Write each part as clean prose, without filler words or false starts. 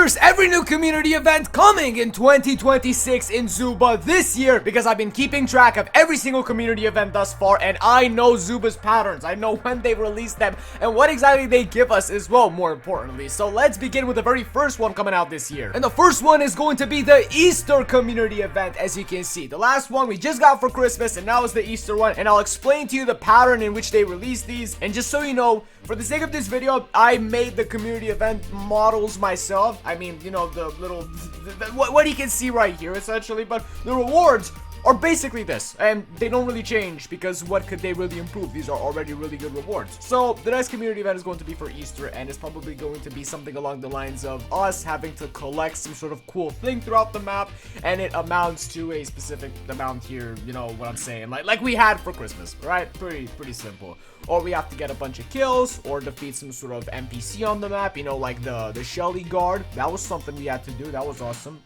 here's every new community event coming in 2026 in Zooba this year, because I've been keeping track of every single community event thus far, and I know Zooba's patterns. I know when they release them and what exactly they give us as well, more importantly. So let's begin with the very first one coming out this year. And the first one is going to be the Easter community event, as you can see. The last one we just got for Christmas, and now is the Easter one, and I'll explain to you the pattern in which they release these. And just so you know, for the sake of this video, I made the community event models myself. I mean, you know, the little, what you can see right here, essentially. But the rewards are basically this, and they don't really change, because what could they really improve? These are already really good rewards. So the next community event is going to be for Easter, and it's probably going to be something along the lines of us having to collect some sort of cool thing throughout the map, and it amounts to a specific amount here. You know what I'm saying? Like we had for Christmas, right? Pretty simple. Or we have to get a bunch of kills, or defeat some sort of NPC on the map, you know, like the Shelly guard. That was something we had to do. That was awesome.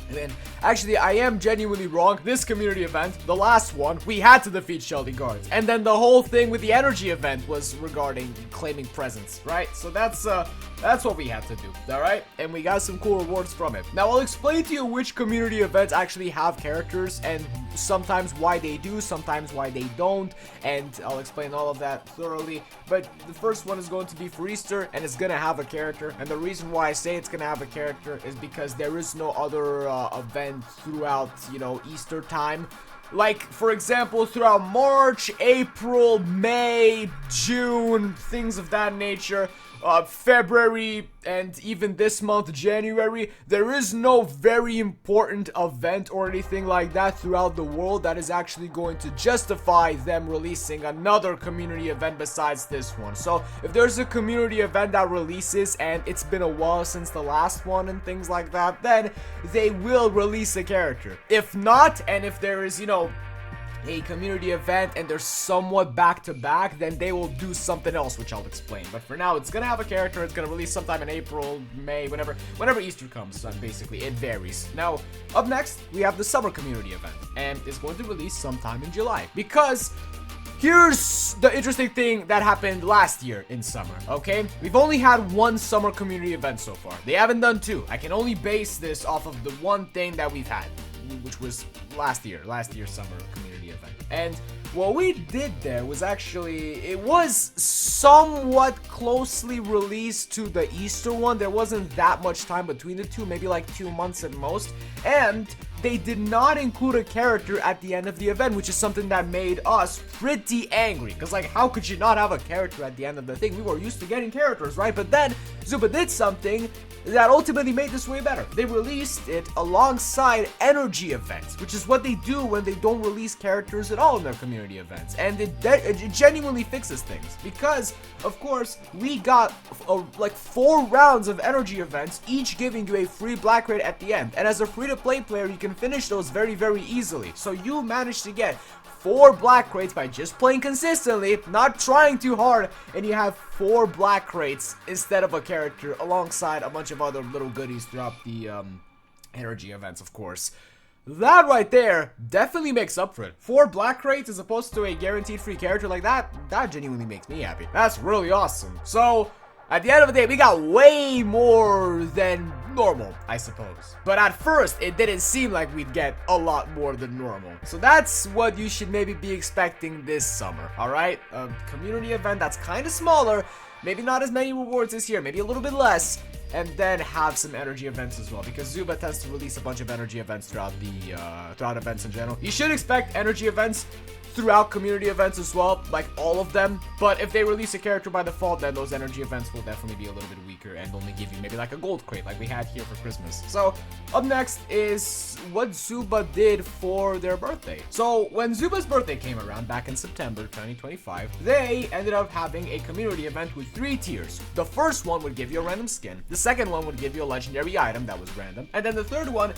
And then, actually, I am genuinely wrong. This community event, the last one, we had to defeat Shelly guards. And then the whole thing with the energy event was regarding claiming presents, right? So that's what we had to do, alright? And we got some cool rewards from it. Now, I'll explain to you which community events actually have characters, and sometimes why they do, sometimes why they don't, and I'll explain all of that thoroughly. But the first one is going to be for Easter, and it's gonna have a character. And the reason why I say it's gonna have a character is because there is no other event throughout, you know, Easter time. Like, for example, throughout March, April, May, June, things of that nature, February, and even this month, January, there is no very important event or anything like that throughout the world that is actually going to justify them releasing another community event besides this one. So if there's a community event that releases and it's been a while since the last one and things like that, then they will release a character. If not, and if there is, you know, a community event and they're somewhat back to back, then they will do something else, which I'll explain. But for now, it's gonna have a character. It's gonna release sometime in April, May, whenever Easter comes. Basically, it varies. Now, up next, we have the summer community event, and it's going to release sometime in July, because here's the interesting thing that happened last year in summer, okay? We've only had one summer community event so far. They haven't done two. I can only base this off of the one thing that we've had, which was last year's summer community event. And what we did there was actually, it was somewhat closely released to the Easter one. There wasn't that much time between the two, maybe like 2 months at most. And they did not include a character at the end of the event, which is something that made us pretty angry. Because, like, how could you not have a character at the end of the thing? We were used to getting characters, right? But then Zooba did something that ultimately made this way better. They released it alongside energy events, which is what they do when they don't release characters at all in their community events. And it genuinely fixes things, because, of course, we got like 4 rounds of energy events, each giving you a free black crate at the end. And as a free-to-play player, you can finish those very easily. So you managed to get 4 black crates by just playing consistently, not trying too hard, and you have 4 black crates instead of a character, alongside a bunch of other little goodies throughout the energy events, of course. That right there definitely makes up for it. 4 black crates as opposed to a guaranteed free character like that genuinely makes me happy. That's really awesome. So at the end of the day, we got way more than normal, I suppose. But at first, it didn't seem like we'd get a lot more than normal. So that's what you should maybe be expecting this summer, alright? A community event that's kind of smaller, maybe not as many rewards this year, maybe a little bit less, and then have some energy events as well, because Zooba tends to release a bunch of energy events throughout events in general. You should expect energy events throughout community events as well, like all of them. But if they release a character by default, then those energy events will definitely be a little bit weaker and only give you maybe like a gold crate like we had here for Christmas. So up next is what Zooba did for their birthday. So when Zooba's birthday came around back in September 2025, they ended up having a community event with 3 tiers. The first one would give you a random skin, the second one would give you a legendary item that was random, and then the third one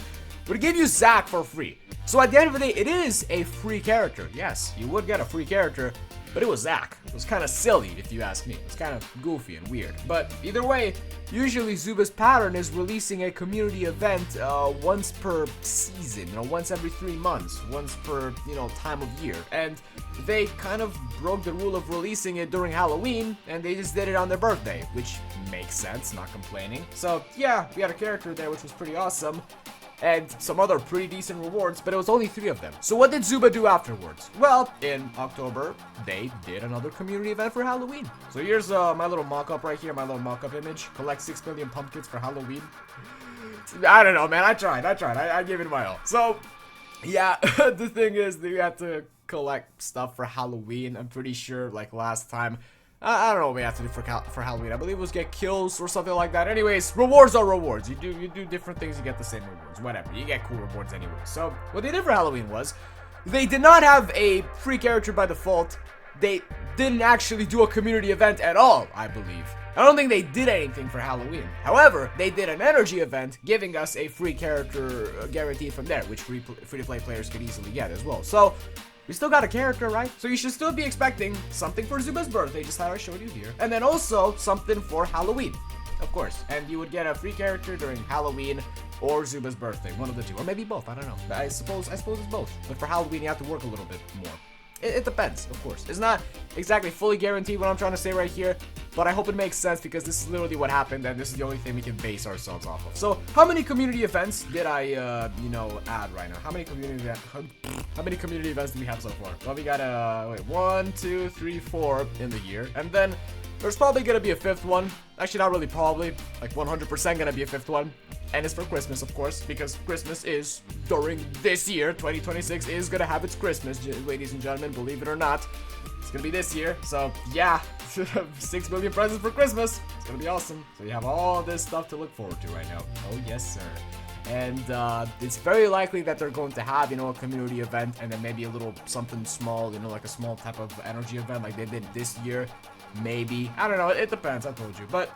would give you Zack for free. So at the end of the day, it is a free character. Yes, you would get a free character, but it was Zach. It was kind of silly, if you ask me. It was kind of goofy and weird. But either way, usually Zooba's pattern is releasing a community event once per season, once every 3 months, once per, time of year. And they kind of broke the rule of releasing it during Halloween, and they just did it on their birthday, which makes sense, not complaining. So yeah, we had a character there, which was pretty awesome, and some other pretty decent rewards, but it was only 3 of them. So what did Zooba do afterwards? Well, in October, they did another community event for Halloween. So here's my little mock-up right here, my little mock-up image. Collect 6 million pumpkins for Halloween. I don't know, man. I tried. I gave it my all. So, yeah, the thing is that you have to collect stuff for Halloween. I'm pretty sure, like last time, I don't know what we have to do for Halloween. I believe it was get kills or something like that. Anyways, rewards are rewards. You do different things, you get the same rewards. Whatever, you get cool rewards anyway. So what they did for Halloween was they did not have a free character by default. They didn't actually do a community event at all, I believe. I don't think they did anything for Halloween. However, they did an energy event, giving us a free character guaranteed from there, which free-to-play players could easily get as well. So we still got a character, right? So you should still be expecting something for Zooba's birthday, just how I showed you here. And then also something for Halloween, of course. And you would get a free character during Halloween or Zooba's birthday, one of the two. Or maybe both, I don't know. I suppose it's both. But for Halloween, you have to work a little bit more. It depends, of course. It's not exactly fully guaranteed what I'm trying to say right here, but I hope it makes sense because this is literally what happened and this is the only thing we can base ourselves off of. So, how many community events did I, add right now? How many community events do we have so far? Well, we got, 1, 2, 3, 4 in the year, and then there's probably gonna be a 5th one. Actually, not really probably, like 100% gonna be a 5th one. And it's for Christmas, of course, because Christmas is during this year. 2026 is gonna have its Christmas, ladies and gentlemen, believe it or not. It's gonna be this year, so yeah, 6 million presents for Christmas. It's gonna be awesome. So you have all this stuff to look forward to right now. Oh yes, sir. And it's very likely that they're going to have, a community event and then maybe a little something small, like a small type of energy event like they did this year. Maybe. I don't know, it depends, I told you. But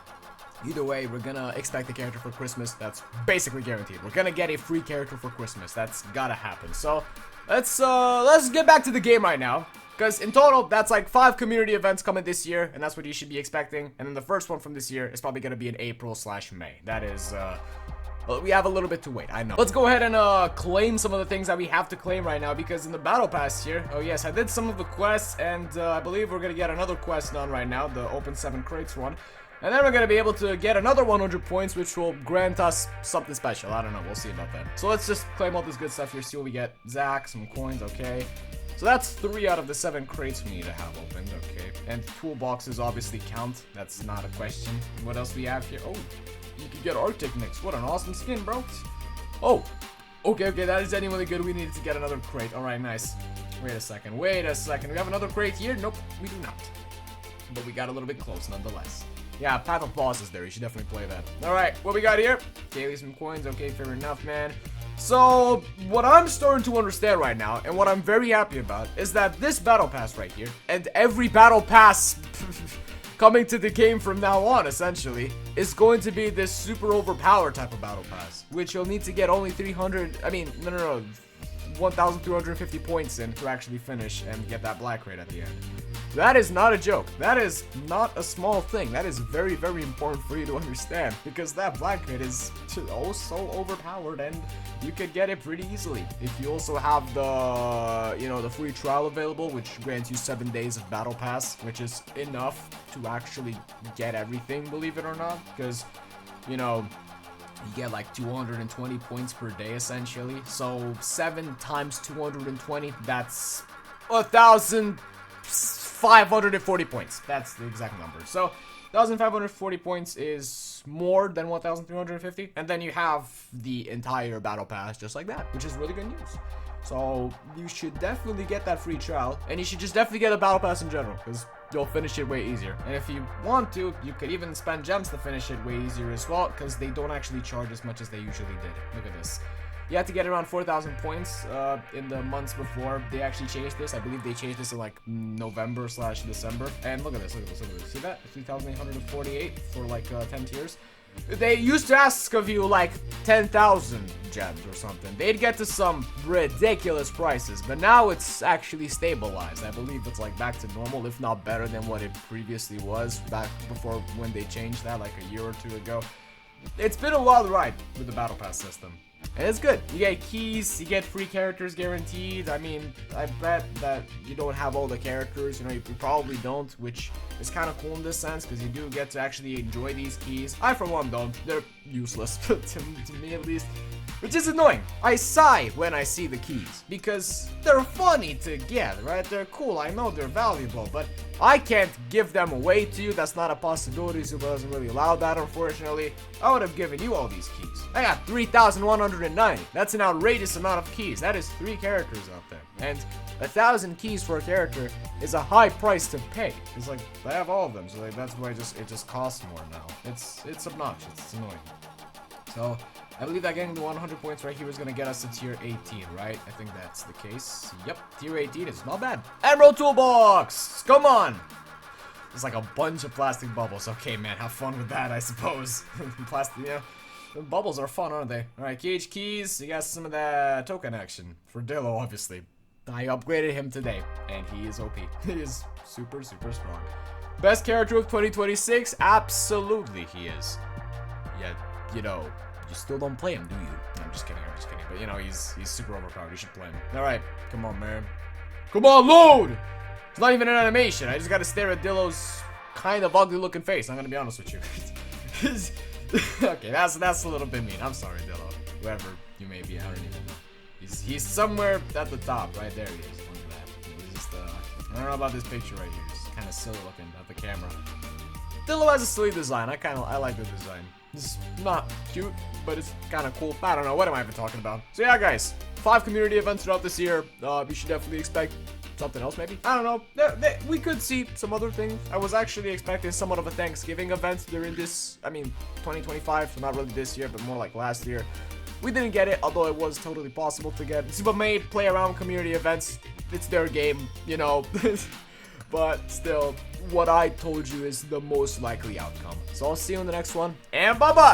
either way, we're gonna expect a character for Christmas. That's basically guaranteed. We're gonna get a free character for Christmas. That's gotta happen. So let's get back to the game right now. Because in total, that's like 5 community events coming this year, and that's what you should be expecting. And then the first one from this year is probably gonna be in April/May. That is well, we have a little bit to wait, I know. Let's go ahead and claim some of the things that we have to claim right now, because in the battle pass here, oh yes, I did some of the quests, and I believe we're gonna get another quest done right now, the open 7 crates one. And then we're gonna be able to get another 100 points, which will grant us something special. I don't know, we'll see about that. So let's just claim all this good stuff here, see what we get. Zach, some coins, okay. So that's 3 out of the 7 crates we need to have opened, okay. And toolboxes obviously count, that's not a question. What else we have here? Oh, you can get Arctic next. What an awesome skin, bro. Oh, okay, that is genuinely good. We needed to get another crate. Alright, nice. Wait a second. We have another crate here? Nope, we do not. But we got a little bit close nonetheless. Yeah, Path of Boss is there. You should definitely play that. Alright, what we got here? Okay, some coins. Okay, fair enough, man. So, what I'm starting to understand right now, and what I'm very happy about, is that this battle pass right here, and every battle pass coming to the game from now on, essentially, is going to be this super overpowered type of battle pass, which you'll need to get only 1,350 points in to actually finish and get that black crate at the end. That is not a joke. That is not a small thing. That is very, very important for you to understand, because that black crate is oh so overpowered, and you could get it pretty easily. If you also have the, the free trial available, which grants you 7 days of battle pass, which is enough to actually get everything, believe it or not, because, you get like 220 points per day, essentially. So 7 times 220, that's 1,540 points. That's the exact number. So 1,540 points is more than 1,350. And then you have the entire battle pass just like that, which is really good news. So you should definitely get that free trial, and you should just definitely get a battle pass in general, because you'll finish it way easier. And if you want to, you could even spend gems to finish it way easier as well, because they don't actually charge as much as they usually did. Look at this. You had to get around 4,000 points in the months before they actually changed this. I believe they changed this in like November/December. And look at this, look at this, look at this. See that? 3,848 for like 10 tiers. They used to ask of you like 10,000 gems or something, they'd get to some ridiculous prices. But now it's actually stabilized. I believe it's like back to normal, if not better than what it previously was back before when they changed that like a year or two ago. It's been a wild ride with the battle pass system. And it's good. You get keys, you get free characters guaranteed. I mean, I bet that you don't have all the characters, you know, you probably don't, which is kind of cool in this sense, because you do get to actually enjoy these keys. I, for one, don't. They're useless, to me at least, which is annoying. I sigh when I see the keys, because they're funny to get, right? They're cool, I know they're valuable, but I can't give them away to you. That's not a possibility. Zooba doesn't really allow that, unfortunately. I would have given you all these keys. I got 3,190. That's an outrageous amount of keys. That is 3 characters out there. And 1,000 keys for a character is a high price to pay. It's like, I have all of them, so like, that's why it just costs more now. It's obnoxious. It's annoying. So, I believe that getting the 100 points right here is going to get us to tier 18, right? I think that's the case. Yep, tier 18 is not bad. Emerald Toolbox! Come on! There's like a bunch of plastic bubbles. Okay, man, have fun with that, I suppose. Plastic, yeah. The bubbles are fun, aren't they? Alright, KH Keys, you got some of that token action. For Dillo, obviously. I upgraded him today, and he is OP. He is super, super strong. Best character of 2026? Absolutely he is. Yeah, you know, you still don't play him, do you? No, I'm just kidding, But, you know, he's super overpowered. You should play him. Alright, come on, man. Come on, load! It's not even an animation. I just gotta stare at Dillo's kind of ugly looking face. I'm gonna be honest with you. Okay, that's a little bit mean. I'm sorry, Dillo. Whoever you may be, I don't even know. He's somewhere at the top, right there. He is. Look at that. He's just, I don't know about this picture right here. It's kind of silly looking at the camera. Dillo has a silly design. I like the design. It's not cute, but it's kind of cool. I don't know. What am I even talking about? So yeah, guys. 5 community events throughout this year. You should definitely expect something else, maybe. I don't know. We could see some other things. I was actually expecting somewhat of a Thanksgiving event during this, 2025, so not really this year, but more like last year. We didn't get it, although it was totally possible to get. Zooba made play around community events. It's their game, you know. But still, what I told you is the most likely outcome. So I'll see you in the next one, and bye-bye!